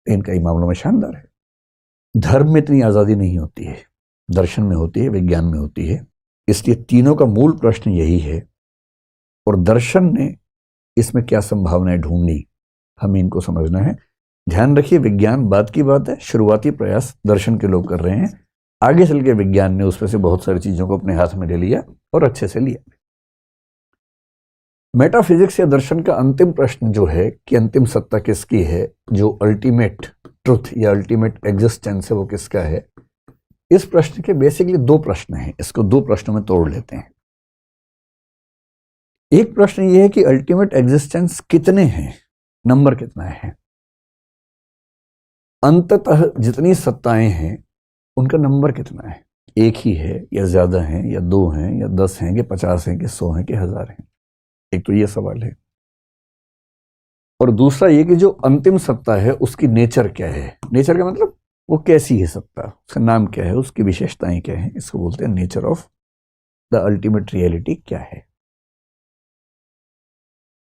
लेकिन कई मामलों में शानदार है। धर्म में इतनी आज़ादी नहीं होती है, दर्शन में होती है, विज्ञान में होती है। इसलिए तीनों का मूल प्रश्न यही है, और दर्शन ने इसमें क्या संभावनाएं ढूंढनी, हमें इनको समझना है। ध्यान रखिए, विज्ञान बाद की बात है, शुरुआती प्रयास दर्शन के लोग कर रहे हैं। आगे चल के विज्ञान ने उसमें से बहुत सारी चीजों को अपने हाथ में ले लिया और अच्छे से लिया। मेटाफिजिक्स या दर्शन का अंतिम प्रश्न जो है कि अंतिम सत्ता किसकी है, जो अल्टीमेट ट्रुथ या अल्टीमेट एग्जिस्टेंस है, वो किसका है। इस प्रश्न के बेसिकली दो प्रश्न हैं, इसको दो प्रश्नों में तोड़ लेते हैं। एक प्रश्न ये है कि अल्टीमेट एग्जिस्टेंस कितने हैं, नंबर कितना है। अंततः जितनी सत्ताएं हैं उनका नंबर कितना है, एक ही है या ज्यादा है या दो हैं या 10 हैं कि 50 हैं कि 100 हैं कि 1000 हैं। एक तो ये सवाल है, और दूसरा ये कि जो अंतिम सत्ता है उसकी नेचर क्या है। नेचर का मतलब वो कैसी है सत्ता, उसका नाम क्या है, उसकी विशेषताएं क्या हैं, इसको बोलते हैं nature of the ultimate reality क्या है।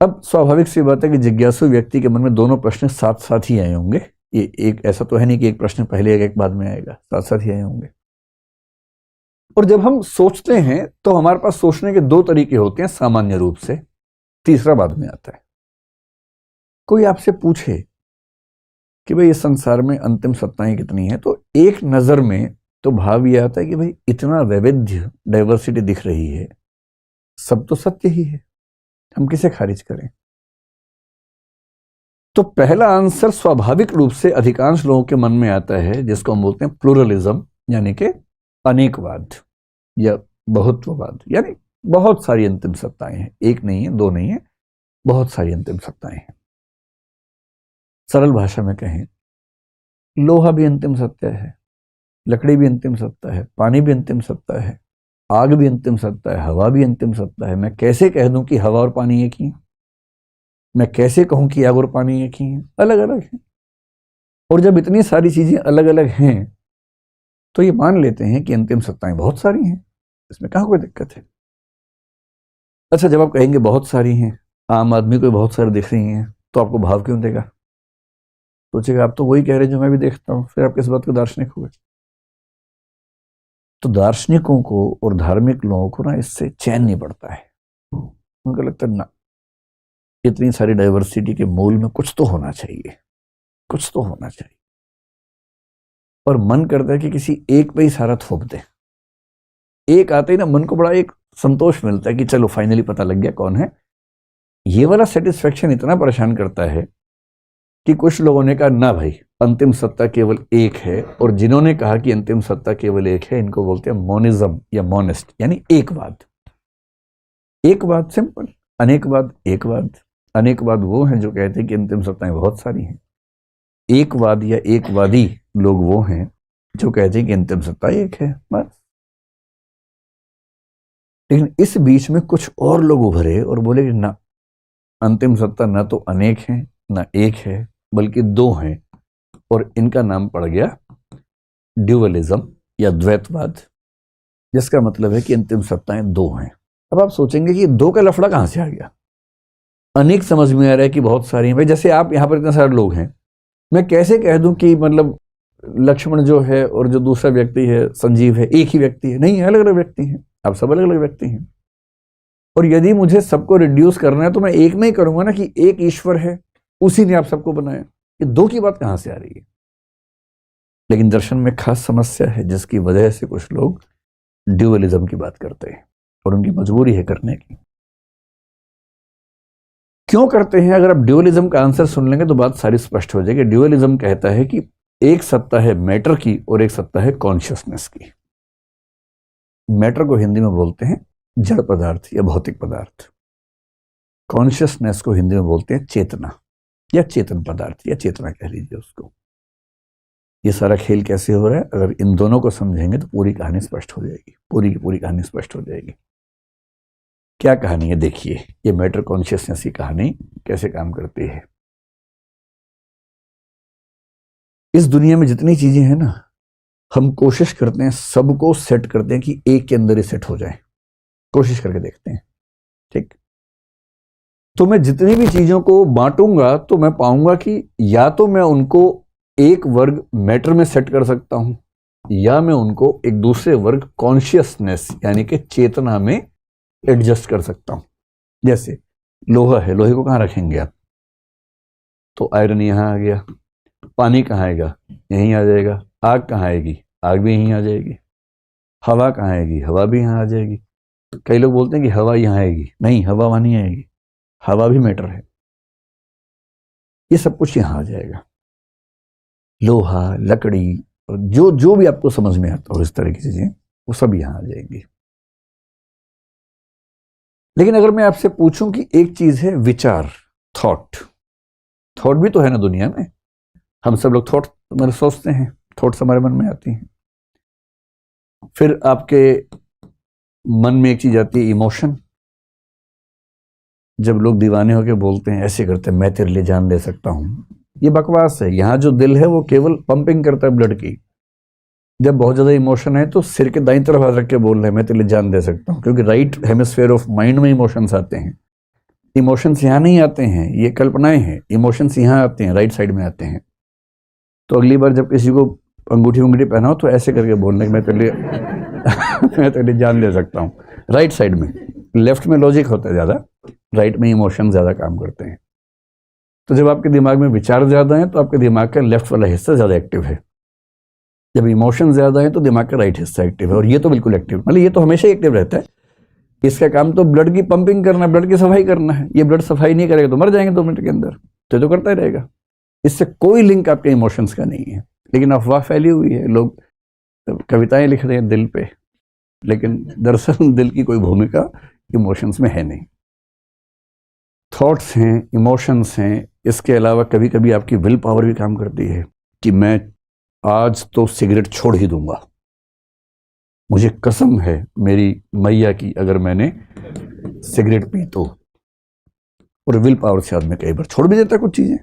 अब स्वाभाविक सी बात है कि जिज्ञासु व्यक्ति के मन में दोनों प्रश्न साथ साथ ही आए होंगे। ये एक ऐसा तो है नहीं कि एक प्रश्न पहले एक बाद में आएगा, साथ साथ ही आए होंगे। और जब हम सोचते हैं तो हमारे पास सोचने के दो तरीके होते हैं सामान्य रूप से, तीसरा बाद में आता है। कोई आपसे पूछे कि भाई इस संसार में अंतिम सत्ताएं कितनी हैं, तो एक नजर में तो भाव ये आता है कि भाई इतना वैविध्य, डाइवर्सिटी दिख रही है, सब तो सत्य ही है, हम किसे खारिज करें। तो पहला आंसर स्वाभाविक रूप से अधिकांश लोगों के मन में आता है, जिसको हम बोलते हैं प्लूरलिज्म, यानी कि अनेकवाद या बहुत्ववाद। यानी बहुत सारी अंतिम सत्ताएं हैं, एक नहीं है, दो नहीं है, बहुत सारी अंतिम सत्ताएं हैं। सरल भाषा में कहें, लोहा भी अंतिम सत्ता है, लकड़ी भी अंतिम सत्ता है, पानी भी अंतिम सत्ता है, आग भी अंतिम सत्ता है, हवा भी अंतिम सत्ता है। मैं कैसे कह दूं कि हवा और पानी एक ही है? मैं कैसे कहूं कि आग और पानी एक ही है? अलग अलग है। और जब इतनी सारी चीजें अलग अलग हैं तो ये मान लेते हैं कि अंतिम सत्ताएं बहुत सारी हैं, इसमें कहां कोई दिक्कत है। अच्छा, जब आप कहेंगे बहुत सारी हैं, आम आदमी को बहुत सारी दिख रही हैं, तो आपको भाव क्यों देगा? सोचेगा आप तो वही कह रहे जो मैं भी देखता हूं, फिर आप किस बात को दार्शनिक हुए? तो दार्शनिकों को और धार्मिक लोगों को ना इससे चैन नहीं पड़ता है। उनको लगता है ना, इतनी सारी डाइवर्सिटी के मूल में कुछ तो होना चाहिए, कुछ तो होना चाहिए। और मन करता है कि किसी एक पे ही सारा थोप दे। एक आते ही ना मन को बड़ा एक संतोष मिलता है कि चलो फाइनली पता लग गया कौन है। ये वाला सेटिस्फेक्शन इतना परेशान करता है कि कुछ लोगों ने कहा ना भाई, अंतिम सत्ता केवल एक है। और जिन्होंने कहा कि अंतिम सत्ता केवल एक है, इनको बोलते हैं मोनिज्म या मोनिस्ट, यानी एकवाद। एकवाद सिंपल, अनेकवाद एकवाद। अनेकवाद वो हैं जो कहते हैं कि अंतिम सत्ताएं बहुत सारी हैं। एकवाद या एकवादी लोग वो हैं जो कहते हैं कि अंतिम सत्ता एक है, बस। लेकिन इस बीच में कुछ और लोग उभरे और बोले कि ना, अंतिम सत्ता ना तो अनेक है ना एक है, बल्कि दो हैं, और इनका नाम पड़ गया ड्यूअलिज्म या द्वैतवाद, जिसका मतलब है कि अंतिम सत्ताएं दो हैं। अब आप सोचेंगे कि दो का लफड़ा कहां से आ गया? अनेक समझ में आ रहा है कि बहुत सारी हैं। भाई जैसे आप यहां पर इतने सारे लोग हैं, मैं कैसे कह दूं कि मतलब लक्ष्मण जो है और जो दूसरा व्यक्ति है संजीव है, एक ही व्यक्ति है? नहीं, अलग अलग व्यक्ति हैं, आप सब अलग अलग व्यक्ति हैं। और यदि मुझे सबको रिड्यूस करना है तो मैं एक में ही करूंगा ना, कि एक ईश्वर है, उसी ने आप सबको बनाया। ये दो की बात कहां से आ रही है? लेकिन दर्शन में खास समस्या है, जिसकी वजह से कुछ लोग ड्यूअलिज्म की बात करते हैं, और उनकी मजबूरी है करने की। क्यों करते हैं? अगर आप ड्यूअलिज्म का आंसर सुन लेंगे तो बात सारी स्पष्ट हो जाएगी। ड्यूअलिज्म कहता है कि एक सत्ता है मैटर की और एक सत्ता है कॉन्शियसनेस की। मैटर को हिंदी में बोलते हैं जड़ पदार्थ या भौतिक पदार्थ। कॉन्शियसनेस को हिंदी में बोलते हैं चेतना या चेतन पदार्थ, या चेतना कह लीजिए उसको। ये सारा खेल कैसे हो रहा है, अगर इन दोनों को समझेंगे तो पूरी कहानी स्पष्ट हो जाएगी, पूरी की पूरी कहानी स्पष्ट हो जाएगी। क्या कहानी है? देखिए, ये मैटर कॉन्शियसनेस की कहानी कैसे काम करती है। इस दुनिया में जितनी चीजें हैं ना, हम कोशिश करते हैं सबको सेट करते हैं कि एक के अंदर ही सेट हो जाए, कोशिश करके देखते हैं, ठीक। तो मैं जितनी भी चीजों को बांटूंगा तो मैं पाऊंगा कि या तो मैं उनको एक वर्ग मैटर में सेट कर सकता हूं, या मैं उनको एक दूसरे वर्ग कॉन्शियसनेस यानी कि चेतना में एडजस्ट कर सकता हूं। जैसे लोहा है, लोहे को कहां रखेंगे आप? तो आयरन यहां आ गया। पानी कहां आएगा? यहीं आ जाएगा। आग कहां आएगी? आग भी यहीं आ जाएगी। हवा कहां आएगी? हवा भी यहां आ जाएगी। कई लोग बोलते हैं कि हवा यहां आएगी, नहीं, हवा वहां नहीं आएगी, हवा भी मैटर है। ये सब कुछ यहां आ जाएगा। लोहा, लकड़ी, जो जो भी आपको समझ में आता हो इस तरह की चीजें, वो सब यहां आ जाएंगी। लेकिन अगर मैं आपसे पूछूं कि एक चीज है विचार, थॉट, थॉट भी तो है ना दुनिया में। हम सब लोग थॉट मतलब सोचते हैं, थॉट्स हमारे मन में आती हैं। फिर आपके मन में एक चीज आती है इमोशन। जब लोग दीवाने होकर बोलते हैं, ऐसे करते हैं, मैं तेरे लिए जान दे सकता हूं, ये बकवास है। यहां जो दिल है वो केवल पंपिंग करता है ब्लड की। जब बहुत ज्यादा इमोशन है तो सिर के दाईं तरफ हाथ रख के बोल रहे हैं मैं तेरे लिए जान दे सकता हूं, क्योंकि राइट हेमिस्फीयर ऑफ माइंड में इमोशंस आते हैं। इमोशंस यहां नहीं आते हैं, ये कल्पनाएं हैं। इमोशंस यहां आते हैं, राइट साइड में आते हैं। तो अगली बार जब किसी को अंगूठी उंगूठी पहनाओ तो ऐसे करके बोलना कि मैं तेरे लिए मैं तेरे लिए जान दे सकता हूँ, राइट साइड में। लेफ्ट में लॉजिक होता है ज्यादा, राइट में इमोशन ज्यादा काम करते हैं। तो जब आपके दिमाग में विचार ज्यादा है तो आपके दिमाग का लेफ्ट वाला हिस्सा ज्यादा एक्टिव है। जब इमोशन ज्यादा है तो दिमाग का राइट हिस्सा एक्टिव है। और ये तो बिल्कुल एक्टिव, मतलब ये तो हमेशा एक्टिव रहता है। इसका काम तो ब्लड की पंपिंग करना, ब्लड की सफाई करना है। ये ब्लड सफाई नहीं करेगा तो मर जाएंगे 2 मिनट के अंदर। तो करता ही रहेगा। इससे कोई लिंक आपके इमोशंस का नहीं है। लेकिन अफवाह फैली हुई है, लोग कविताएं लिख रहे हैं दिल पे, लेकिन दरअसल दिल की कोई भूमिका इमोशंस में है नहीं। थॉट्स हैं, इमोशंस हैं। इसके अलावा कभी कभी आपकी विल पावर भी काम करती है कि मैं आज तो सिगरेट छोड़ ही दूंगा, मुझे कसम है मेरी मैया की, अगर मैंने सिगरेट पी तो। और विल पावर से आदमी कई बार छोड़ भी देता है कुछ चीजें,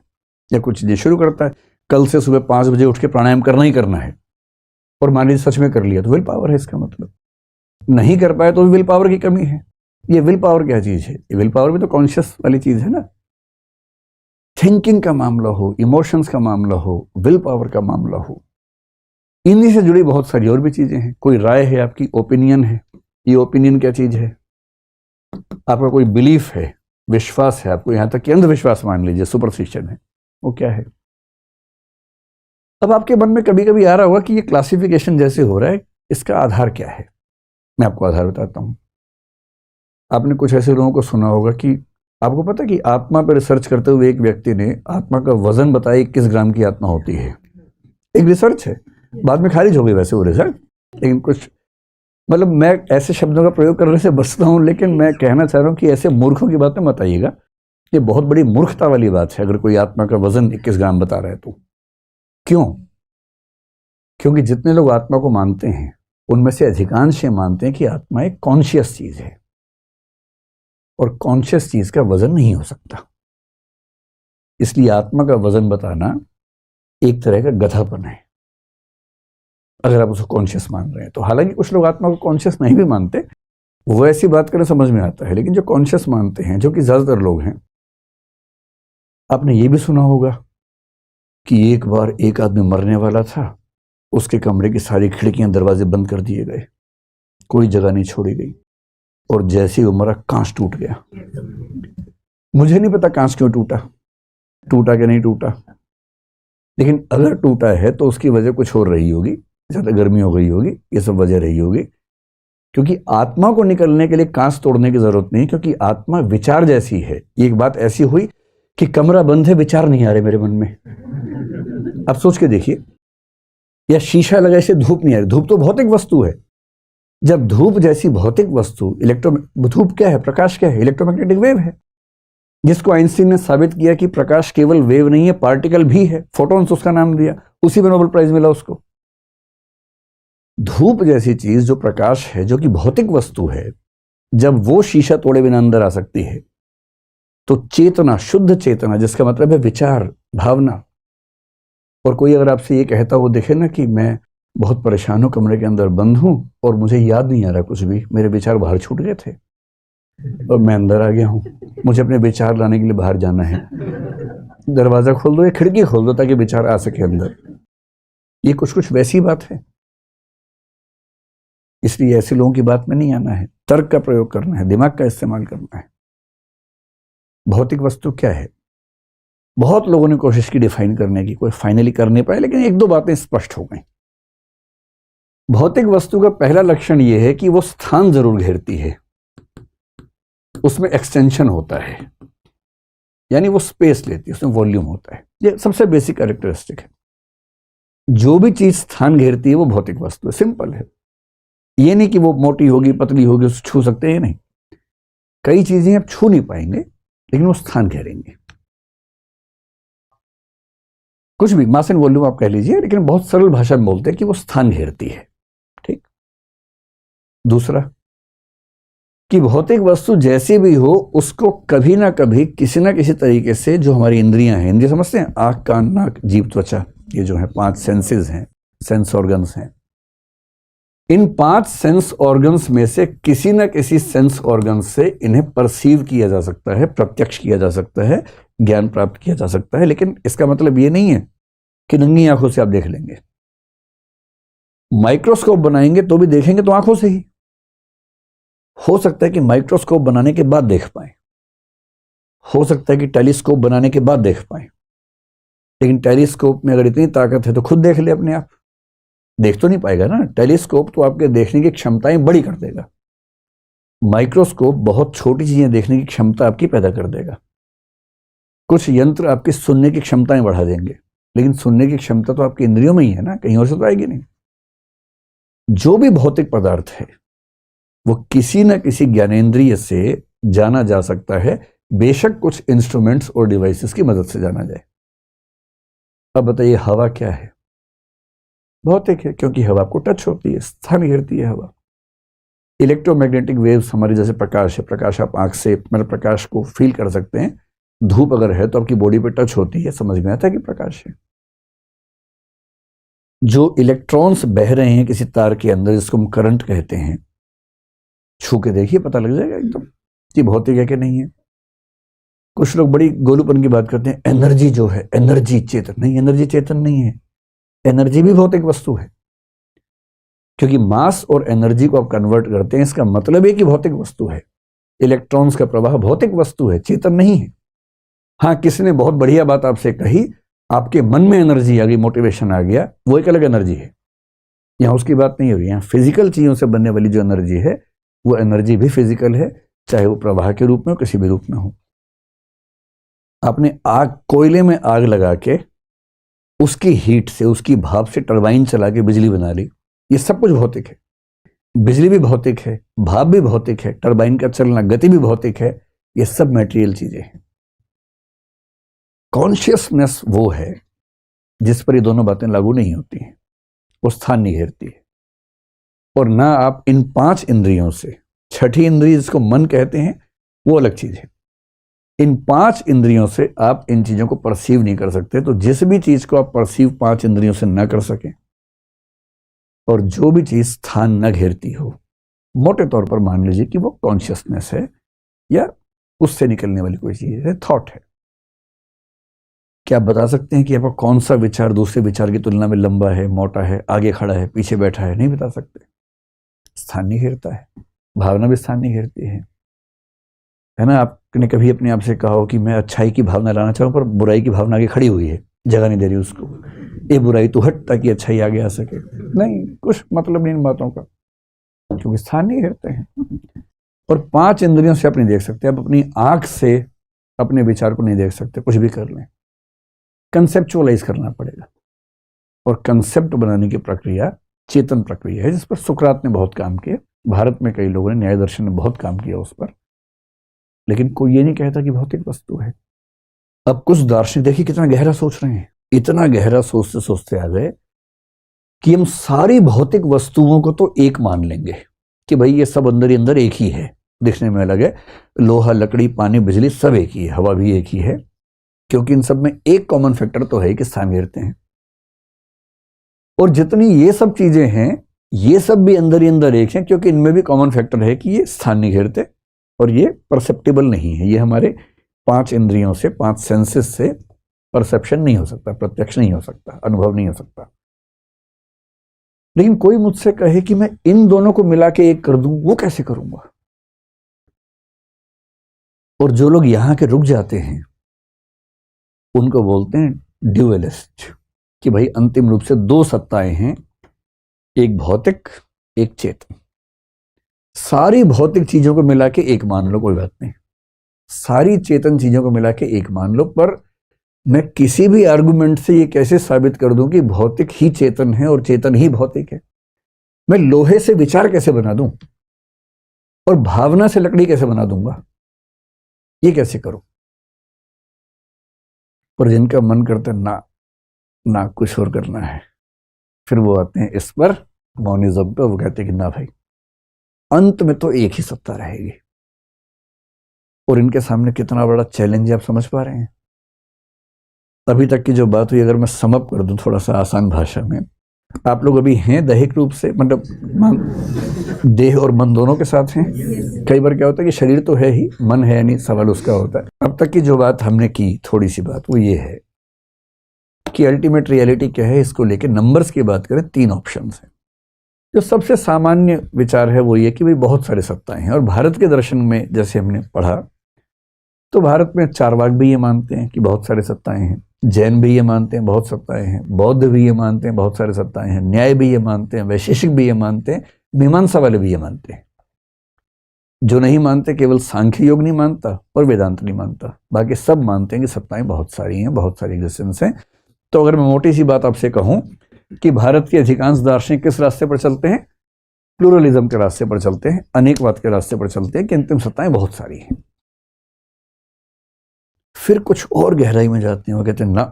या कुछ चीजें शुरू करता है। कल से सुबह 5 बजे उठ के प्राणायाम करना ही करना है, और मान लीजिए सच में कर लिया तो विल पावर है इसका मतलब। नहीं कर पाए तो विल पावर की कमी है। ये विल पावर क्या चीज है? ये विल पावर भी तो कॉन्शियस वाली चीज है ना। थिंकिंग का मामला हो, इमोशंस का मामला हो, विल पावर का मामला हो, इन्हीं से जुड़ी बहुत सारी और भी चीजें हैं। कोई राय है आपकी, ओपिनियन है। ये ओपिनियन क्या चीज है? आपका कोई बिलीफ है, विश्वास है, आपको यहां तक कि अंधविश्वास मान लीजिए, सुपरस्टिशन है, वो क्या है? अब आपके मन में कभी कभी आ रहा होगा कि ये क्लासिफिकेशन जैसे हो रहा है, इसका आधार क्या है? मैं आपको आधार बताता हूं। आपने कुछ ऐसे लोगों को सुना होगा कि आपको पता है कि आत्मा पर रिसर्च करते हुए एक व्यक्ति ने आत्मा का वजन बताया 21 ग्राम की आत्मा होती है। एक रिसर्च है, बाद में खारिज हो गई वैसे वो रिसर्च, लेकिन कुछ मतलब मैं ऐसे शब्दों का प्रयोग करने से बचता हूं, लेकिन मैं कहना चाह रहा हूं कि ऐसे मूर्खों की बातें मत आइएगा। ये बहुत बड़ी मूर्खता वाली बात है अगर कोई आत्मा का वजन 21 ग्राम बता रहा है तो। क्यों? क्योंकि जितने लोग आत्मा को मानते हैं उनमें से अधिकांश ये मानते हैं कि आत्मा एक कॉन्शियस चीज है, और कॉन्शियस चीज का वजन नहीं हो सकता। इसलिए आत्मा का वजन बताना एक तरह का गधापन है, अगर आप उसको कॉन्शियस मान रहे हैं तो। हालांकि कुछ लोग आत्मा को कॉन्शियस नहीं भी मानते, वो ऐसी बात करें समझ में आता है, लेकिन जो कॉन्शियस मानते हैं, जो कि ज्यादातर लोग हैं, आपने ये भी सुना होगा कि एक बार एक आदमी मरने वाला था, उसके कमरे की सारी खिड़कियां दरवाजे बंद कर दिए गए, कोई जगह नहीं छोड़ी गई, और जैसे ही वो मरा कांच टूट गया। मुझे नहीं पता कांच क्यों टूटा कि नहीं टूटा, लेकिन अगर टूटा है तो उसकी वजह कुछ और रही होगी, ज्यादा गर्मी हो गई होगी, ये सब वजह रही होगी। क्योंकि आत्मा को निकलने के लिए कांच तोड़ने की जरूरत नहीं, क्योंकि आत्मा विचार जैसी है। एक बात ऐसी हुई कि कमरा बंद है, विचार नहीं आ रहे मेरे मन में। अब सोच के देखिए, या शीशा लगा, इसे धूप नहीं आ रही। धूप तो भौतिक वस्तु है। जब धूप जैसी भौतिक वस्तु, धूप क्या है, प्रकाश क्या है? इलेक्ट्रोमैग्नेटिक वेव है, जिसको आइंस्टीन ने साबित किया कि प्रकाश केवल वेव नहीं है, पार्टिकल भी है। फोटॉन्स उसका नाम दिया, उसी में नोबेल प्राइज मिला उसको। धूप जैसी चीज जो प्रकाश है, जो कि भौतिक वस्तु है, जब वो शीशा तोड़े बिना अंदर आ सकती है, तो चेतना, शुद्ध चेतना, जिसका मतलब है विचार, भावना। और कोई अगर आपसे ये कहता हो, देखे ना कि मैं बहुत परेशान हूं, कमरे के अंदर बंद हूं और मुझे याद नहीं आ रहा कुछ भी, मेरे विचार बाहर छूट गए थे और मैं अंदर आ गया हूं, मुझे अपने विचार लाने के लिए बाहर जाना है, दरवाजा खोल दो या खिड़की खोल दो ताकि विचार आ सके अंदर। ये कुछ कुछ वैसी बात है। इसलिए ऐसे लोगों की बात में नहीं आना है, तर्क का प्रयोग करना है, दिमाग का इस्तेमाल करना है। भौतिक वस्तु क्या है? बहुत लोगों ने कोशिश की डिफाइन करने की, कोई फाइनली कर नहीं पाए, लेकिन एक दो बातें स्पष्ट हो गई। भौतिक वस्तु का पहला लक्षण यह है कि वो स्थान जरूर घेरती है, उसमें एक्सटेंशन होता है, यानी वो स्पेस लेती है, उसमें वॉल्यूम होता है। ये सबसे बेसिक कैरेक्टरिस्टिक है। जो भी चीज स्थान घेरती है वो भौतिक वस्तु है। सिंपल है। ये नहीं कि वो मोटी होगी पतली होगी उसको छू सकते हैं, नहीं। कई चीजें आप छू नहीं पाएंगे लेकिन वो स्थान घेरेंगे। कुछ भी मास एंड वॉल्यूम आप कह लीजिए, लेकिन बहुत सरल भाषा में बोलते हैं कि वो स्थान घेरती है। ठीक। दूसरा कि भौतिक वस्तु जैसी भी हो उसको कभी ना कभी किसी ना किसी तरीके से, जो हमारी इंद्रियां हैं, इंद्रिय समझते हैं, आंख कान नाक जीभ त्वचा, ये जो है 5 सेंसेस हैं, सेंस ऑर्गन्स हैं, इन 5 सेंस ऑर्गन्स में से किसी ना किसी सेंस ऑर्गन से इन्हें परसीव किया जा सकता है, प्रत्यक्ष किया जा सकता है, ज्ञान प्राप्त किया जा सकता है। लेकिन इसका मतलब ये नहीं है कि नंगी आंखों से आप देख लेंगे। माइक्रोस्कोप बनाएंगे तो भी देखेंगे तो आंखों से ही। हो सकता है कि माइक्रोस्कोप बनाने के बाद देख पाए, हो सकता है कि टेलीस्कोप बनाने के बाद देख पाए, लेकिन टेलीस्कोप में अगर इतनी ताकत है तो खुद देख ले अपने आप। देख तो नहीं पाएगा ना। टेलीस्कोप तो आपके देखने की क्षमताएं बड़ी कर देगा, माइक्रोस्कोप बहुत छोटी चीजें देखने की क्षमता आपकी पैदा कर देगा। कुछ यंत्र आपकी सुनने की क्षमताएं बढ़ा देंगे, लेकिन सुनने की क्षमता तो आपकी इंद्रियों में ही है ना, कहीं और से तो आएगी नहीं। जो भी भौतिक पदार्थ है वो किसी न किसी ज्ञानेंद्रिय से जाना जा सकता है, बेशक कुछ इंस्ट्रूमेंट्स और डिवाइसेस की मदद से जाना जाए। अब बताइए हवा क्या है? भौतिक है, क्योंकि हवा को टच होती है, स्थान घेरती है हवा। इलेक्ट्रोमैग्नेटिक वेव्स हमारे जैसे प्रकाश है, प्रकाश आप आंख से मतलब प्रकाश को फील कर सकते हैं। धूप अगर है तो आपकी बॉडी पे टच होती है, समझ में आता है कि प्रकाश है। जो इलेक्ट्रॉन्स बह रहे हैं किसी तार के अंदर, जिसको हम करंट कहते हैं, छू के देखिए पता लग जाएगा एकदम कि भौतिक है कि नहीं है। कुछ लोग बड़ी गोलूपन की बात करते हैं, एनर्जी जो है, एनर्जी चेतन नहीं, एनर्जी चेतन नहीं है। एनर्जी भी भौतिक वस्तु है, क्योंकि मास और एनर्जी को आप कन्वर्ट करते हैं, इसका मतलब है कि भौतिक वस्तु है। इलेक्ट्रॉन्स का प्रवाह भौतिक वस्तु है, चेतन नहीं है। हाँ, किसी ने बहुत बढ़िया बात आपसे कही, आपके मन में एनर्जी आ गई, मोटिवेशन आ गया, वो एक अलग एनर्जी है। यहां उसकी बात नहीं हो रही। यहां फिजिकल चीजों से बनने वाली जो एनर्जी है वो एनर्जी भी फिजिकल है, चाहे वो प्रवाह के रूप में हो, किसी भी रूप में हो। आपने आग, कोयले में आग लगा के उसकी हीट से, उसकी भाप से टरबाइन चला के बिजली बना ली, ये सब कुछ भौतिक है। बिजली भी भौतिक है, भाप भी भौतिक है, टरबाइन का चलना, गति भी भौतिक है। ये सब मटेरियल चीजें हैं। कॉन्शियसनेस वो है जिस पर ये दोनों बातें लागू नहीं होती हैं, वो स्थान नहीं घेरती है। और ना आप इन 5 इंद्रियों से, छठी इंद्रिय जिसको मन कहते हैं वो अलग चीज है, इन 5 इंद्रियों से आप इन चीजों को परसीव नहीं कर सकते। तो जिस भी चीज को आप परसीव 5 इंद्रियों से ना कर सकें, और जो भी चीज स्थान न घेरती हो, मोटे तौर पर मान लीजिए कि वो कॉन्शियसनेस है या उससे निकलने वाली कोई चीज है, थॉट है। क्या आप बता सकते हैं कि आपका कौन सा विचार दूसरे विचार की तुलना में लंबा है, मोटा है, आगे खड़ा है, पीछे बैठा है? नहीं बता सकते। स्थान नहीं घेरता है। भावना भी स्थान नहीं घेरती है ना। आपने कभी अपने आप से कहा हो कि मैं अच्छाई की भावना लाना चाहूं, पर बुराई की भावना आगे खड़ी हुई है, जगह नहीं दे रही उसको, ये बुराई तो हट ताकि अच्छाई आगे आ सके। नहीं, कुछ मतलब नहीं इन बातों का, क्योंकि स्थान नहीं घेरते हैं। और 5 इंद्रियों से आप नहीं देख सकते, आप अपनी आंख से अपने विचार को नहीं देख सकते। कुछ भी कर लें, कंसेप्चुअलाइज करना पड़ेगा। और कंसेप्ट बनाने की प्रक्रिया चेतन प्रक्रिया है, जिस पर सुकरात ने बहुत काम किया, भारत में कई लोगों ने, न्याय दर्शन ने बहुत काम किया उस पर, लेकिन कोई ये नहीं कहता कि भौतिक वस्तु है। अब कुछ दार्शनिक देखिए कितना गहरा सोच रहे हैं, इतना गहरा सोचते सोचते आ गए कि हम सारी भौतिक वस्तुओं को तो एक मान लेंगे कि भाई ये सब अंदर ही अंदर एक ही है, दिखने में अलग है। लोहा, लकड़ी, पानी, बिजली सब एक ही है, हवा भी एक ही है, क्योंकि इन सब में एक कॉमन फैक्टर तो है कि स्थान घेरते हैं। और जितनी ये सब चीजें हैं, ये सब भी अंदर ही अंदर एक हैं, क्योंकि इनमें भी कॉमन फैक्टर है कि ये स्थान नहीं घेरते और ये परसेप्टेबल नहीं है। ये हमारे 5 इंद्रियों से, 5 सेंसेस से परसेप्शन नहीं हो सकता, प्रत्यक्ष नहीं हो सकता, अनुभव नहीं हो सकता। लेकिन कोई मुझसे कहे कि मैं इन दोनों को मिला के एक कर दूं, वो कैसे करूंगा? और जो लोग यहां के रुक जाते हैं उनको बोलते हैं ड्यूअलिस्ट, कि भाई अंतिम रूप से दो सत्ताएं हैं, एक भौतिक एक चेतन। सारी भौतिक चीजों को मिला के एक मान लो, कोई बात नहीं, सारी चेतन चीजों को मिला के एक मान लो, पर मैं किसी भी आर्गुमेंट से ये कैसे साबित कर दूं कि भौतिक ही चेतन है और चेतन ही भौतिक है? मैं लोहे से विचार कैसे बना दूं और भावना से लकड़ी कैसे बना दूंगा? ये कैसे करूं? पर जिनका मन करता है ना कुछ और करना है, फिर वो आते हैं इस पर मौनिज्म पे, वो कहते हैं कि ना भाई, अंत में तो एक ही सत्ता रहेगी। और इनके सामने कितना बड़ा चैलेंज है, आप समझ पा रहे हैं? अभी तक की जो बात हुई अगर मैं समअप कर दूं थोड़ा सा आसान भाषा में, आप लोग अभी हैं दैहिक रूप से, मतलब देह और मन दोनों के साथ हैं। कई बार क्या होता है कि शरीर तो है ही, मन है नहीं, सवाल उसका होता है। अब तक की जो बात हमने की, थोड़ी सी बात, वो ये है कि अल्टीमेट रियलिटी क्या है। इसको लेके नंबर्स की बात करें, 3 ऑप्शंस हैं। जो सबसे सामान्य विचार है वो ये कि भाई बहुत सारे सत्ताएं हैं। और भारत के दर्शन में जैसे हमने पढ़ा, तो भारत में चारवाक भी ये मानते हैं कि बहुत सारे सत्ताएं हैं, जैन भी ये मानते हैं बहुत सत्ताएं हैं, बौद्ध भी ये मानते हैं बहुत सारे सत्ताएं हैं, न्याय भी ये मानते हैं, वैशेषिक भी ये मानते हैं, मीमांसा वाले भी ये मानते हैं। जो नहीं मानते केवल सांख्य योग नहीं मानता और वेदांत नहीं मानता, बाकी सब मानते हैं कि सत्ताएं बहुत सारी हैं, बहुत सारी एग्जिस्टेंस हैं। तो अगर मैं मोटी सी बात आपसे कहूं कि भारत के अधिकांश दार्शनिक किस रास्ते पर चलते हैं? प्लूरलिज्म के रास्ते पर चलते हैं, अनेकवाद के रास्ते पर चलते हैं कि अंतिम सत्ताएं बहुत सारी हैं। फिर कुछ और गहराई में जाते हैं, वो कहते हैं ना,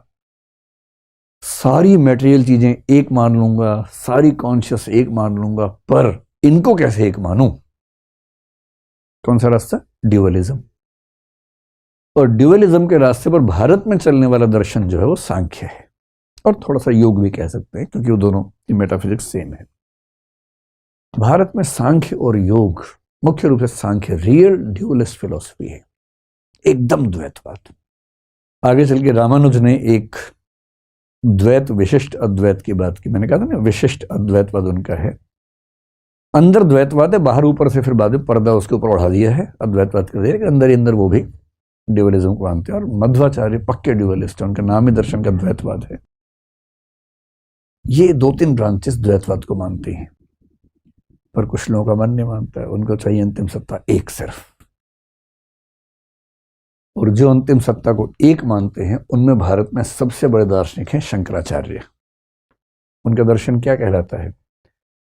सारी मटेरियल चीजें एक मान लूंगा, सारी कॉन्शियस एक मान लूंगा, पर इनको कैसे एक मानूं? कौन सा रास्ता? ड्यूअलिज्म। और ड्यूअलिज्म के रास्ते पर भारत में चलने वाला दर्शन जो है वो सांख्य है, और थोड़ा सा योग भी कह सकते हैं, क्योंकि वो दोनों की मेटाफिजिक्स सेम है। भारत में सांख्य और योग, मुख्य रूप से सांख्य रियल ड्यूअलिस्ट फिलॉसफी है, एकदम द्वैतवाद। आगे चल के रामानुज ने एक द्वैत विशिष्ट अद्वैत की बात की। मैंने कहा था ना, विशिष्ट अद्वैतवाद उनका है। अंदर द्वैतवाद है, बाहर ऊपर से फिर बाद में पर्दा उसके ऊपर उड़ा दिया है, अद्वैतवाद कर दिया, लेकिन अंदर ही अंदर वो भी ड्यूअलिज्म को मानते हैं। और मध्वाचार्य पक्के ड्यूअलिस्ट है, उनका नाम ही दर्शन का द्वैतवाद है। ये 2-3 ब्रांचेस द्वैतवाद को मानती हैं, पर कुछ लोगों का मन नहीं मानता है, उनको चाहिए अंतिम सत्ता एक सिर्फ। और जो अंतिम सत्ता को एक मानते हैं उनमें भारत में सबसे बड़े दार्शनिक हैं शंकराचार्य। उनका दर्शन क्या कहलाता है?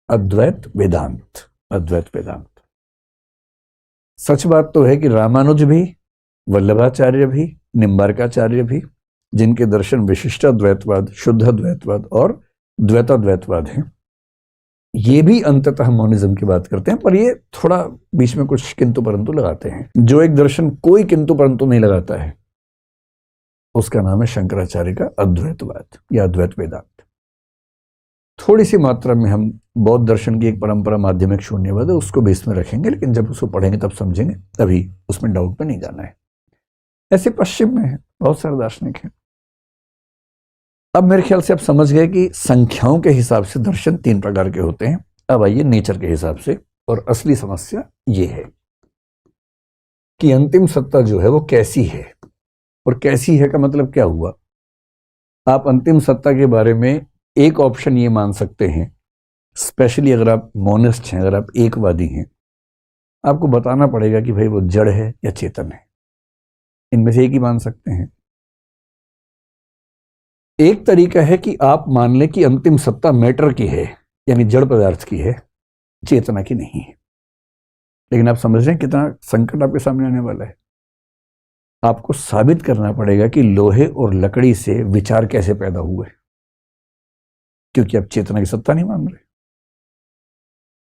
अद्वैत वेदांत। अद्वैत वेदांत। सच बात तो है कि रामानुज भी, वल्लभाचार्य भी, निम्बार्काचार्य भी, जिनके दर्शन विशिष्टाद्वैतवाद, शुद्धाद्वैतवाद और द्वैताद्वैतवाद हैं, ये भी अंततः मौनिज्म की बात करते हैं, पर ये थोड़ा बीच में कुछ किंतु परंतु लगाते हैं। जो एक दर्शन कोई किंतु परंतु नहीं लगाता है उसका नाम है शंकराचार्य का अद्वैतवाद या अद्वैत वेदांत। थोड़ी सी मात्रा में हम बौद्ध दर्शन की एक परंपरा माध्यमिक शून्यवाद है, उसको भी इसमें रखेंगे, लेकिन जब उसको पढ़ेंगे तब समझेंगे, तभी उसमें डाउट में नहीं जाना है। ऐसे पश्चिम में है, बहुत सारे दार्शनिक हैं। अब मेरे ख्याल से आप समझ गए कि संख्याओं के हिसाब से दर्शन 3 प्रकार के होते हैं। अब आइए नेचर के हिसाब से, और असली समस्या ये है कि अंतिम सत्ता जो है वो कैसी है। और कैसी है का मतलब क्या हुआ? आप अंतिम सत्ता के बारे में एक ऑप्शन ये मान सकते हैं, स्पेशली अगर आप मोनिस्ट हैं, अगर आप एकवादी हैं, आपको बताना पड़ेगा कि भाई वो जड़ है या चेतन है। इनमें से एक ही मान सकते हैं। एक तरीका है कि आप मान लें कि अंतिम सत्ता मैटर की है, यानी जड़ पदार्थ की है, चेतना की नहीं है। लेकिन आप समझ रहे हैं कितना संकट आपके सामने आने वाला है। आपको साबित करना पड़ेगा कि लोहे और लकड़ी से विचार कैसे पैदा हुए, क्योंकि आप चेतना की सत्ता नहीं मान रहे।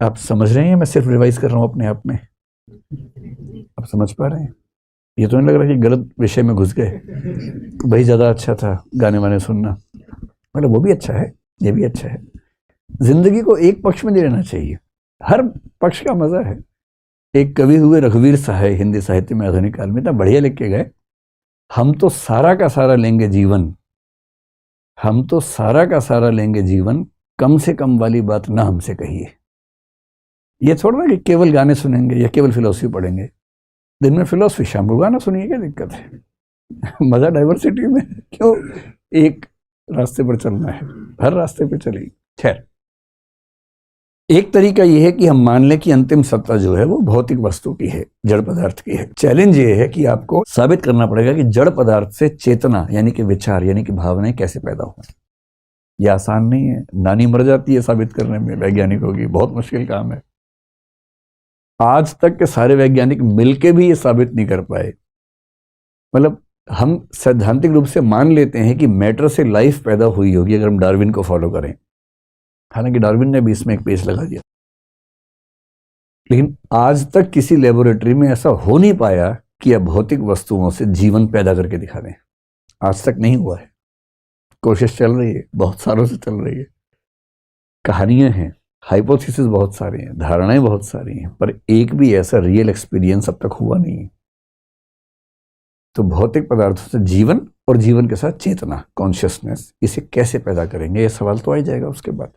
आप समझ रहे हैं? मैं सिर्फ रिवाइज कर रहा हूं अपने आप में। आप समझ पा रहे हैं? ये तो नहीं लग रहा कि गलत विषय में घुस गए, वही ज्यादा अच्छा था गाने वाने सुनना। मतलब वो भी अच्छा है, ये भी अच्छा है। जिंदगी को एक पक्ष में नहीं रहना चाहिए, हर पक्ष का मजा है। एक कवि हुए रघुवीर सहाय, हिंदी साहित्य में आधुनिक काल में, इतना बढ़िया लिख के गए, हम तो सारा का सारा लेंगे जीवन, हम तो सारा का सारा लेंगे जीवन, कम से कम वाली बात ना हमसे कहिए। ये थोड़ा ना कि केवल गाने सुनेंगे या केवल फिलोसफी पढ़ेंगे। दिन में फिलोसफी, शाम को गाना सुनिए, क्या दिक्कत है। मजा डाइवर्सिटी में, क्यों एक रास्ते पर चलना है, हर रास्ते पे चलिए। खैर, एक तरीका यह है कि हम मान लें कि अंतिम सत्ता जो है वो भौतिक वस्तु की है, जड़ पदार्थ की है। चैलेंज ये है कि आपको साबित करना पड़ेगा कि जड़ पदार्थ से चेतना यानी कि विचार यानी कि भावनाएं कैसे पैदा हुई। यह आसान नहीं है, नानी मर जाती है साबित करने में वैज्ञानिकों की, बहुत मुश्किल काम है। आज तक के सारे वैज्ञानिक मिलके भी ये साबित नहीं कर पाए। मतलब हम सैद्धांतिक रूप से मान लेते हैं कि मैटर से लाइफ पैदा हुई होगी अगर हम डार्विन को फॉलो करें। हालांकि डार्विन ने भी इसमें एक पेच लगा दिया, लेकिन आज तक किसी लेबोरेटरी में ऐसा हो नहीं पाया कि भौतिक वस्तुओं से जीवन पैदा करके दिखा दें। आज तक नहीं हुआ है। कोशिश चल रही है, बहुत सालों से चल रही है। कहानियां हैं, हाइपोथेसिस बहुत सारे हैं, धारणाएं बहुत सारी हैं, पर एक भी ऐसा रियल एक्सपीरियंस अब तक हुआ नहीं है। तो भौतिक पदार्थों से जीवन और जीवन के साथ चेतना, कॉन्शियसनेस, इसे कैसे पैदा करेंगे, यह सवाल तो आ ही जाएगा उसके बाद।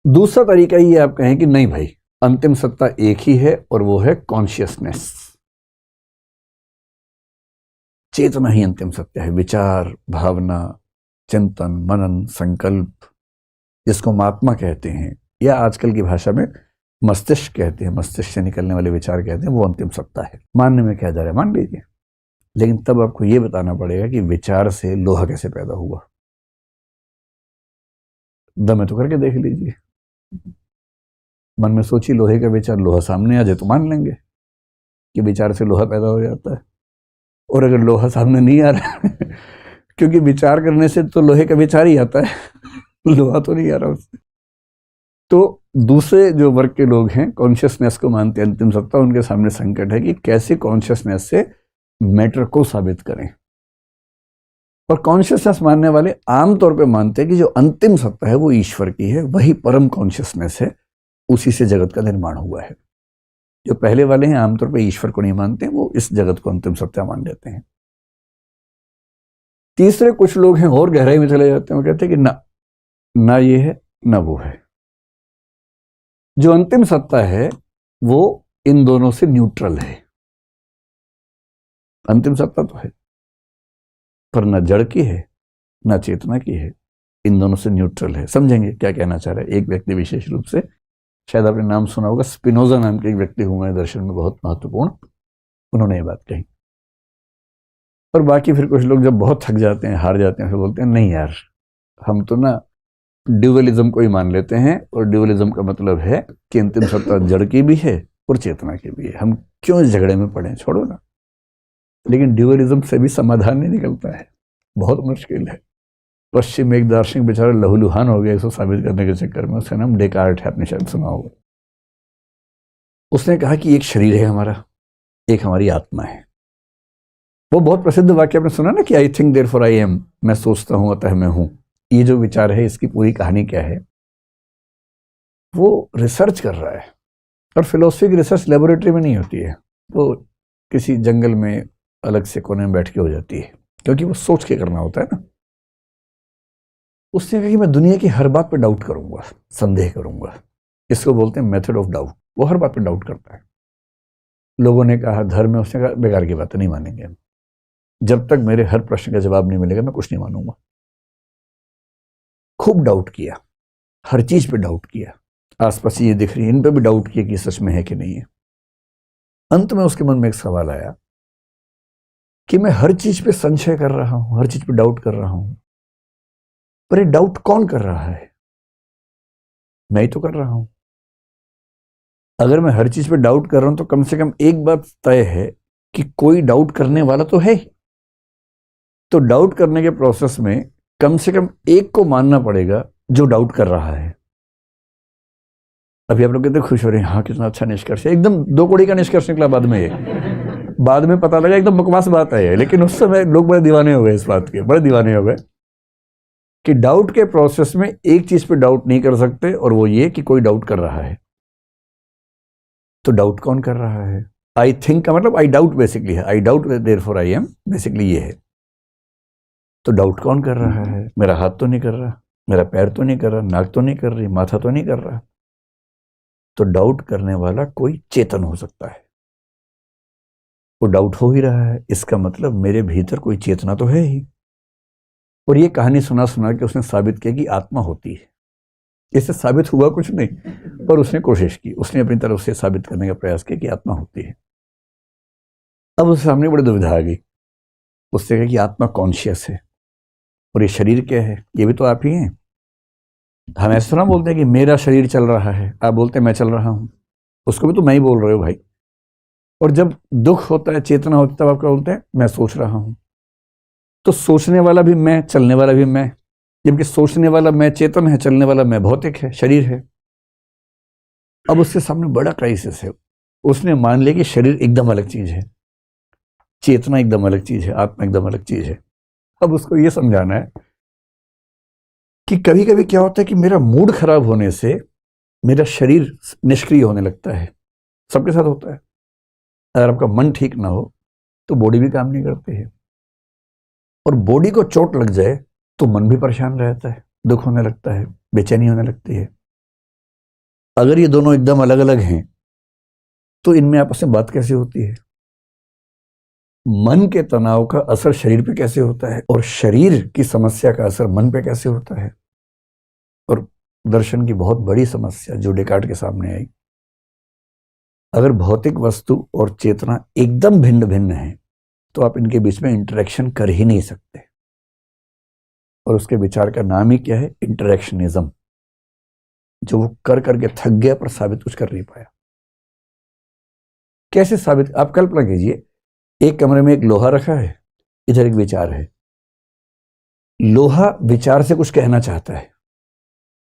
दूसरा तरीका ये आप कहें कि नहीं भाई, अंतिम सत्ता एक ही है और वो है कॉन्शियसनेस। चेतना ही अंतिम सत्य है। विचार, भावना, चिंतन, मनन, संकल्प, जिसको हम आत्मा कहते हैं या आजकल की भाषा में मस्तिष्क कहते हैं, मस्तिष्क से निकलने वाले विचार कहते हैं, वो अंतिम सत्ता है। मानने में क्या जा रहा है, मान लीजिए, लेकिन तब आपको यह बताना पड़ेगा कि विचार से लोहा कैसे पैदा हुआ। दम है तो करके देख लीजिए। मन में सोची लोहे का विचार, लोहा सामने आ जाए तो मान लेंगे कि विचार से लोहा पैदा हो जाता है। और अगर लोहा सामने नहीं आ रहा क्योंकि विचार करने से तो लोहे का विचार ही आता है लोहा तो नहीं आ रहा उससे। तो दूसरे जो वर्ग के लोग हैं, कॉन्शियसनेस को मानते हैं अंतिम सत्ता, उनके सामने संकट है कि कैसे कॉन्शियसनेस से मैटर को साबित करें। और कॉन्शियसनेस मानने वाले आमतौर पे मानते हैं कि जो अंतिम सत्ता है वो ईश्वर की है, वही परम कॉन्शियसनेस है, उसी से जगत का निर्माण हुआ है। जो पहले वाले हैं आमतौर पे ईश्वर को नहीं मानते, वो इस जगत को अंतिम सत्ता मान लेते हैं। तीसरे कुछ लोग हैं और गहराई में चले जाते हैं, वो कहते हैं कि ना ये है ना वो है। जो अंतिम सत्ता है वो इन दोनों से न्यूट्रल है। अंतिम सत्ता तो है पर ना जड़ की है ना चेतना की है, इन दोनों से न्यूट्रल है। समझेंगे क्या कहना चाह रहा है। एक व्यक्ति विशेष रूप से, शायद आपने नाम सुना होगा, स्पिनोजा नाम के एक व्यक्ति हुए हैं दर्शन में बहुत महत्वपूर्ण, उन्होंने ये बात कही। और बाकी फिर कुछ लोग जब बहुत थक जाते हैं, हार जाते हैं, फिर बोलते हैं नहीं यार, हम तो ना ड्यूअलिज्म को ही मान लेते हैं, और ड्यूअलिज्म का मतलब है कि अंतिम सत्ता जड़ की भी है और चेतना की भी है, हम क्यों इस झगड़े में पड़े, छोड़ो ना। लेकिन ड्यूअलिज्म से भी समाधान नहीं निकलता है, बहुत मुश्किल है। पश्चिम में एक दार्शनिक बेचारा लहूलुहान हो गया इसको साबित करने के चक्कर में, उसका नाम डेकार्ट है, आपने शायद सुना होगा। उसने कहा कि एक शरीर है हमारा, एक हमारी आत्मा है। वो बहुत प्रसिद्ध वाक्य आपने सुना ना कि I think therefore I am, मैं सोचता हूं अतः मैं हूं। ये जो विचार है, इसकी पूरी कहानी क्या है, वो रिसर्च कर रहा है। और फिलोसफी की रिसर्च लेबोरेटरी में नहीं होती है, वो किसी जंगल में अलग से कोने में बैठ के हो जाती है, क्योंकि वो सोच के करना होता है ना। उसने कहा कि मैं दुनिया की हर बात पे डाउट करूंगा, संदेह करूंगा। इसको बोलते हैं मेथड ऑफ डाउट। वो हर बात पे डाउट करता है। लोगों ने कहा धर्म में, उसने कहा बेकार की बातें नहीं मानेंगे हम, जब तक मेरे हर प्रश्न का जवाब नहीं मिलेगा मैं कुछ नहीं मानूंगा। खूब डाउट किया, हर चीज पे डाउट किया, आसपास ये दिख रही है इन पे भी डाउट किया कि सच में है कि नहीं है। अंत में उसके मन में एक सवाल आया कि मैं हर चीज पे संशय कर रहा हूं, हर चीज पे डाउट कर रहा हूं, पर ये डाउट कौन कर रहा है? मैं ही तो कर रहा हूं। अगर मैं हर चीज पे डाउट कर रहा हूं तो कम से कम एक बात तय है कि कोई डाउट करने वाला तो है ही। तो डाउट करने के प्रोसेस में कम से कम एक को मानना पड़ेगा जो डाउट कर रहा है। अभी आप लोग कितने खुश हो रहे हैं, हाँ कितना अच्छा निष्कर्ष है, एकदम दो कौड़ी का निष्कर्ष निकला। बाद में पता लगा एकदम बकवास बात है, लेकिन उस समय लोग बड़े दीवाने हो गए इस बात के, बड़े दीवाने हो गए कि डाउट के प्रोसेस में एक चीज पे डाउट नहीं कर सकते, और वो ये कि कोई डाउट कर रहा है। तो डाउट कौन कर रहा है? आई थिंक का मतलब आई डाउट बेसिकली है, I doubt therefore I am, basically ये है। तो डाउट कौन कर रहा है? मेरा हाथ तो नहीं कर रहा, मेरा पैर तो नहीं कर रहा, नाक तो नहीं कर रही, माथा तो नहीं कर रहा। तो डाउट करने वाला कोई चेतन हो सकता है। वो डाउट हो ही रहा है, इसका मतलब मेरे भीतर कोई चेतना तो है ही। और ये कहानी सुना सुना के उसने साबित किया कि आत्मा होती है। इससे साबित हुआ कुछ नहीं, पर उसने कोशिश की, उसने अपनी तरफ से साबित करने का प्रयास किया कि आत्मा होती है। अब उसके सामने बड़ी दुविधा आ गई। उससे कहा कि आत्मा कॉन्शियस है और ये शरीर क्या है? ये भी तो आप ही हैं। हम ऐसा ना बोलते हैं कि मेरा शरीर चल रहा है, आप बोलते हैं मैं चल रहा हूं, उसको भी तो मैं ही बोल रहे हो भाई। और जब दुख होता है, चेतना होती है, तब आप क्या बोलते हैं? मैं सोच रहा हूं। तो सोचने वाला भी मैं, चलने वाला भी मैं, जबकि सोचने वाला मैं चेतन है, चलने वाला मैं भौतिक है, शरीर है। अब उसके सामने बड़ा क्राइसिस है। उसने मान लिया कि शरीर एकदम अलग चीज है, चेतना एकदम अलग चीज है, आत्मा एकदम अलग चीज है। अब उसको यह समझाना है कि कभी कभी क्या होता है कि मेरा मूड खराब होने से मेरा शरीर निष्क्रिय होने लगता है। सबके साथ होता है। अगर आपका मन ठीक ना हो तो बॉडी भी काम नहीं करती है, और बॉडी को चोट लग जाए तो मन भी परेशान रहता है, दुख होने लगता है, बेचैनी होने लगती है। अगर ये दोनों एकदम अलग अलग हैं तो इनमें आपस में बात कैसे होती है? मन के तनाव का असर शरीर पे कैसे होता है, और शरीर की समस्या का असर मन पे कैसे होता है? और दर्शन की बहुत बड़ी समस्या जो डेकार्ट के सामने आई, अगर भौतिक वस्तु और चेतना एकदम भिन्न भिन्न है तो आप इनके बीच में इंटरेक्शन कर ही नहीं सकते। और उसके विचार का नाम ही क्या है? इंटरेक्शनिज्म। जो वो कर करके थक गया पर साबित कुछ कर नहीं पाया। कैसे साबित? आप कल्पना कीजिए, एक कमरे में एक लोहा रखा है, इधर एक विचार है। लोहा विचार से कुछ कहना चाहता है,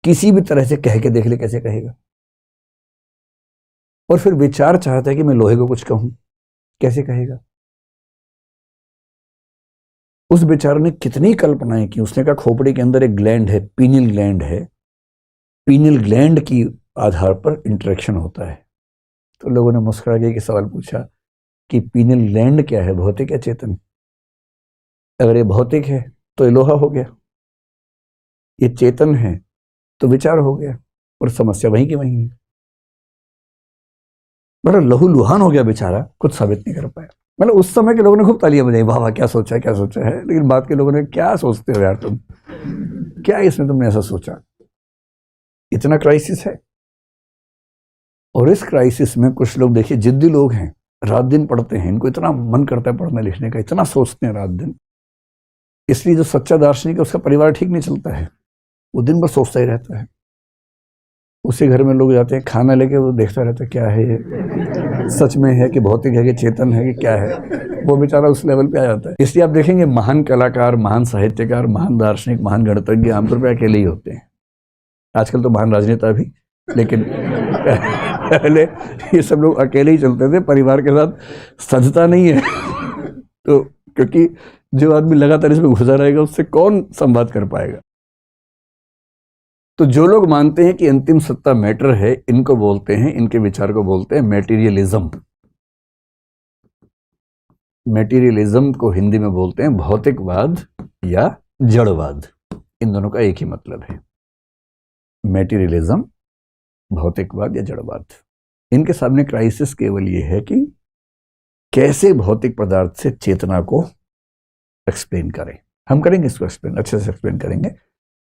किसी भी तरह से कह के देख ले कैसे कहेगा। और फिर विचार चाहता है कि मैं लोहे को कुछ कहूं, कैसे कहेगा? उस विचार ने कितनी कल्पनाएं की। उसने कहा खोपड़ी के अंदर एक ग्लैंड है, पीनियल ग्लैंड है, पीनियल ग्लैंड की आधार पर इंटरेक्शन होता है। तो लोगों ने मुस्कुरा के सवाल पूछा कि पीनियल ग्लैंड क्या है, भौतिक या चेतन? अगर ये भौतिक है तो ये लोहा हो गया, ये चेतन है तो विचार हो गया, और समस्या वहीं की वहीं है। बड़ा लहू लुहान हो गया बेचारा, कुछ साबित नहीं कर पाया। मतलब उस समय के लोगों ने खूब तालियां बजाई, वाह वाह क्या सोचा है, क्या सोचा है। लेकिन बाद के लोगों ने, क्या सोचते हो यार तुम, क्या इसमें तुमने ऐसा सोचा? इतना क्राइसिस है। और इस क्राइसिस में कुछ लोग देखिए जिद्दी लोग हैं, रात दिन पढ़ते हैं, इनको इतना मन करता है पढ़ने लिखने का, इतना सोचते हैं रात दिन। इसलिए जो सच्चा दार्शनिक है उसका परिवार ठीक नहीं चलता है, वो दिन भर सोचता ही रहता है। उसी घर में लोग जाते हैं खाना लेके, वो देखता रहता है क्या है ये, सच में है कि भौतिक है कि चेतन है कि क्या है। वो बेचारा उस लेवल पे आ जाता है। इसलिए आप देखेंगे महान कलाकार, महान साहित्यकार, महान दार्शनिक, महान गणितज्ञ आमतौर पर अकेले ही होते हैं। आजकल तो महान राजनेता भी, लेकिन पहले ये सब लोग अकेले ही चलते थे, परिवार के साथ सजता नहीं है। तो क्योंकि जो आदमी लगातार इसमें घुसा रहेगा उससे कौन संवाद कर पाएगा? तो जो लोग मानते हैं कि अंतिम सत्ता मैटर है, इनको बोलते हैं, इनके विचार को बोलते हैं मेटीरियलिज्म। मेटीरियलिज्म को हिंदी में बोलते हैं भौतिकवाद या जड़वाद। इन दोनों का एक ही मतलब है, मेटीरियलिज्म, भौतिकवाद या जड़वाद। इनके सामने क्राइसिस केवल ये है कि कैसे भौतिक पदार्थ से चेतना को एक्सप्लेन करें। हम करेंगे इसको एक्सप्लेन, अच्छे से एक्सप्लेन करेंगे।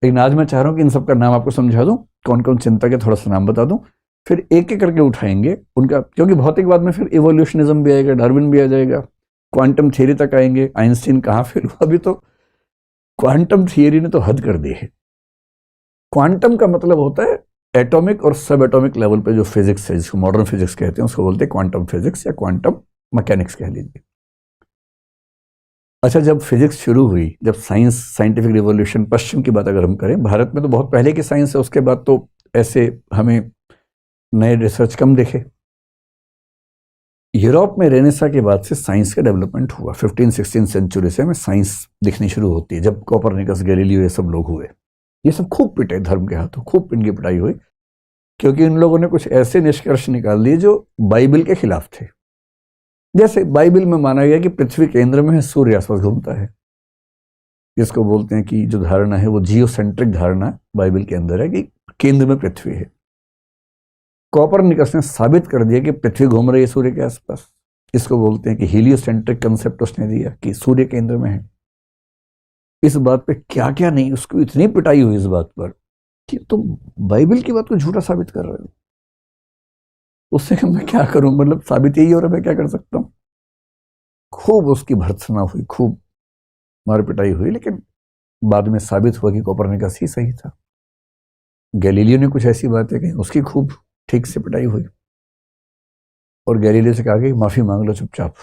लेकिन आज मैं चाह रहा हूं कि इन सबका नाम आपको समझा दूं, कौन कौन चिंतक है थोड़ा सा नाम बता दूं, फिर एक एक करके उठाएंगे उनका। क्योंकि भौतिकवाद में फिर इवोल्यूशनिज्म भी आएगा, डार्विन भी आ जाएगा, क्वांटम थियरी तक आएंगे। आइंस्टीन कहाँ फिर हुआ? अभी तो क्वांटम थियरी ने तो हद कर दी है। क्वांटम का मतलब होता है एटॉमिक और सब एटॉमिक लेवल पे जो फिजिक्स है, जिसको मॉडर्न फिजिक्स कहते हैं, उसको बोलते हैं क्वांटम फिजिक्स या क्वांटम मैकेनिक्स कह लीजिए। अच्छा, जब फिजिक्स शुरू हुई, जब साइंस, साइंटिफिक रिवॉल्यूशन, पश्चिम की बात अगर हम करें, भारत में तो बहुत पहले की साइंस है, उसके बाद तो ऐसे हमें नए रिसर्च कम दिखे। यूरोप में रेनेसा के बाद से साइंस का डेवलपमेंट हुआ। 15-16 सेंचुरी से हमें साइंस दिखनी शुरू होती है, जब कोपरनिकस, गैलीलियो, ये सब लोग हुए। ये सब खूब पिटे धर्म के हाथों, खूब इनकी पिटाई हुई, क्योंकि इन लोगों ने कुछ ऐसे निष्कर्ष निकाल दिए जो बाइबल के खिलाफ थे। जैसे बाइबल में माना गया कि पृथ्वी केंद्र में है, सूर्य आसपास घूमता है। इसको बोलते हैं कि जो धारणा है वो जियोसेंट्रिक धारणा बाइबल के अंदर है कि केंद्र में पृथ्वी है। कोपरनिकस ने साबित कर दिया कि पृथ्वी घूम रही है सूर्य के आसपास। इसको बोलते हैं कि हीलियोसेंट्रिक कंसेप्ट उसने दिया कि सूर्य केंद्र में है। इस बात पे क्या क्या नहीं, उसको इतनी पिटाई हुई इस बात पर कि तुम बाइबल की बात को झूठा साबित कर रहे हो। उससे मैं क्या करूं, मतलब साबित यही हो रहा, मैं क्या कर सकता हूं। खूब उसकी भर्त्सना हुई, खूब मार पिटाई हुई, लेकिन बाद में साबित हुआ कि कोपरनिकस ही सही था। गैलीलियो ने कुछ ऐसी बातें कही, उसकी खूब ठीक से पिटाई हुई, और गैलीलियो से कहा कि माफी मांग लो चुपचाप।